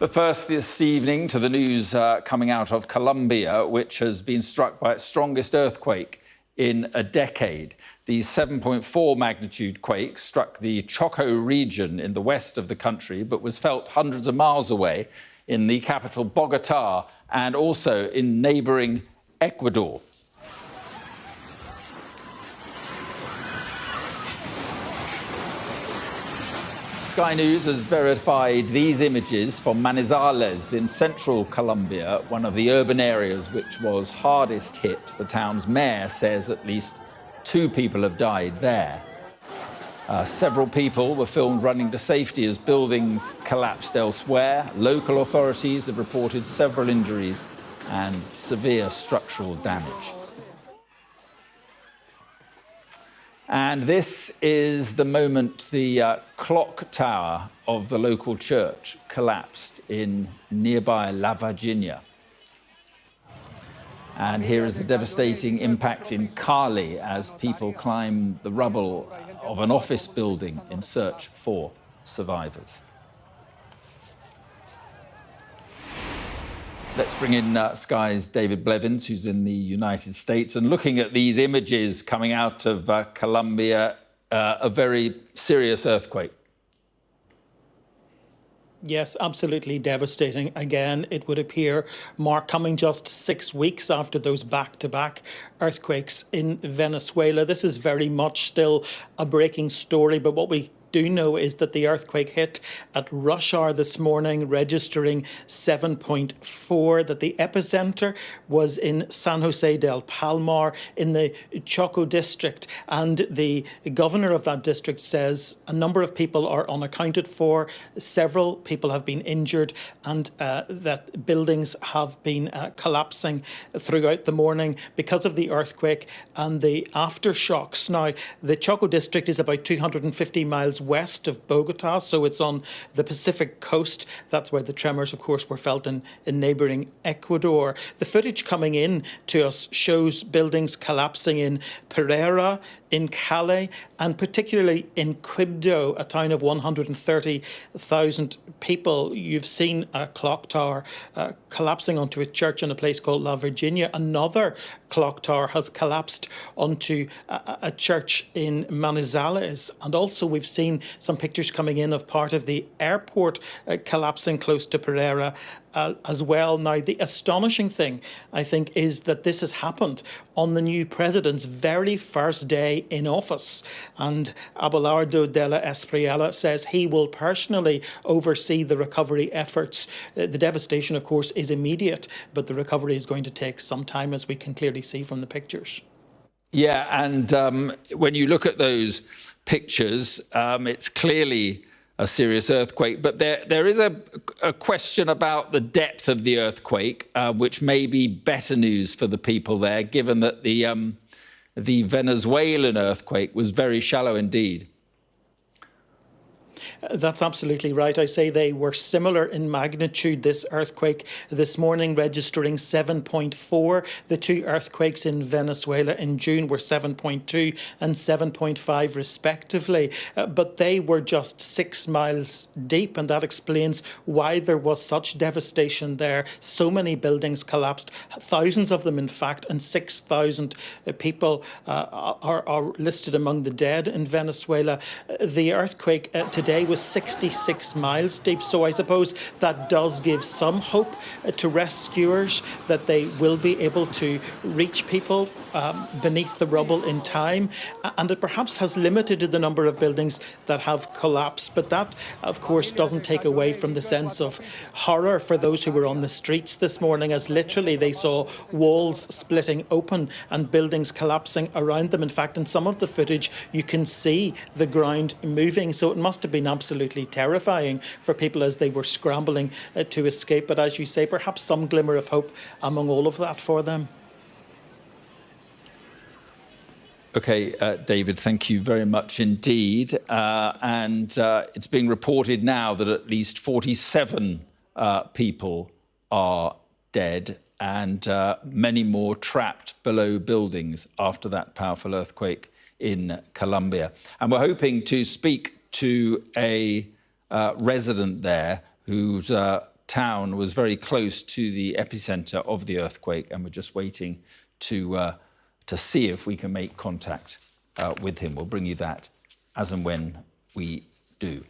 But first this evening to the news coming out of Colombia, which has been struck by its strongest earthquake in a decade. The 7.4 magnitude quake struck the Choco region in the west of the country, but was felt hundreds of miles away in the capital Bogotá and also in neighbouring Ecuador. Sky News has verified these images from Manizales in central Colombia, one of the urban areas which was hardest hit. The town's mayor says at least 2 people have died there. Several people were filmed running to safety as buildings collapsed elsewhere. Local authorities have reported several injuries and severe structural damage. And this is the moment the clock tower of the local church collapsed in nearby La Virginia. And here is the devastating impact in Cali as people climb the rubble of an office building in search for survivors. Let's bring in Sky's David Blevins, who's in the United States, and looking at these images coming out of Colombia, a very serious earthquake. Yes, absolutely devastating. Again, it would appear, Mark, coming just 6 weeks after those back-to-back earthquakes in Venezuela. This is very much still a breaking story, but what we do know is that the earthquake hit at rush hour this morning, registering 7.4, that the epicenter was in San Jose del Palmar in the Choco district. And the governor of that district says a number of people are unaccounted for, several people have been injured, and that buildings have been collapsing throughout the morning because of the earthquake and the aftershocks. Now, the Choco district is about 250 miles west of Bogotá, so it's on the Pacific coast. That's where the tremors, of course, were felt in neighbouring Ecuador. The footage coming in to us shows buildings collapsing in Pereira, in Cali, and particularly in Quibdó, a town of 130,000 people. You've seen a clock tower collapsing onto a church in a place called La Virginia. Another clock tower has collapsed onto a church in Manizales. And also we've seen some pictures coming in of part of the airport collapsing close to Pereira as well. Now, the astonishing thing, I think, is that this has happened on the new president's very first day in office. And Abelardo de la Espriella says he will personally oversee the recovery efforts. The devastation, of course, is immediate, but the recovery is going to take some time, as we can clearly see from the pictures. Yeah, and when you look at those pictures, it's clearly a serious earthquake. But there is a question about the depth of the earthquake, which may be better news for the people there, given that the Venezuelan earthquake was very shallow indeed. That's absolutely right. I say they were similar in magnitude, this earthquake this morning, registering 7.4. The 2 earthquakes in Venezuela in June were 7.2 and 7.5 respectively. But they were just 6 miles deep, and that explains why there was such devastation there. So many buildings collapsed, thousands of them in fact, and 6,000 people are listed among the dead in Venezuela. The earthquake today was 66 miles deep, so I suppose that does give some hope to rescuers that they will be able to reach people beneath the rubble in time, and it perhaps has limited the number of buildings that have collapsed. But that, of course, doesn't take away from the sense of horror for those who were on the streets this morning, as literally they saw walls splitting open and buildings collapsing around them. In fact, in some of the footage, you can see the ground moving, so it must have been absolutely terrifying for people as they were scrambling to escape. But as you say, perhaps some glimmer of hope among all of that for them. OK, David, thank you very much indeed. It's being reported now that at least 47 people are dead and many more trapped below buildings after that powerful earthquake in Colombia. And we're hoping to speak to a resident there who's town was very close to the epicenter of the earthquake, and we're just waiting to see if we can make contact with him. We'll bring you that as and when we do.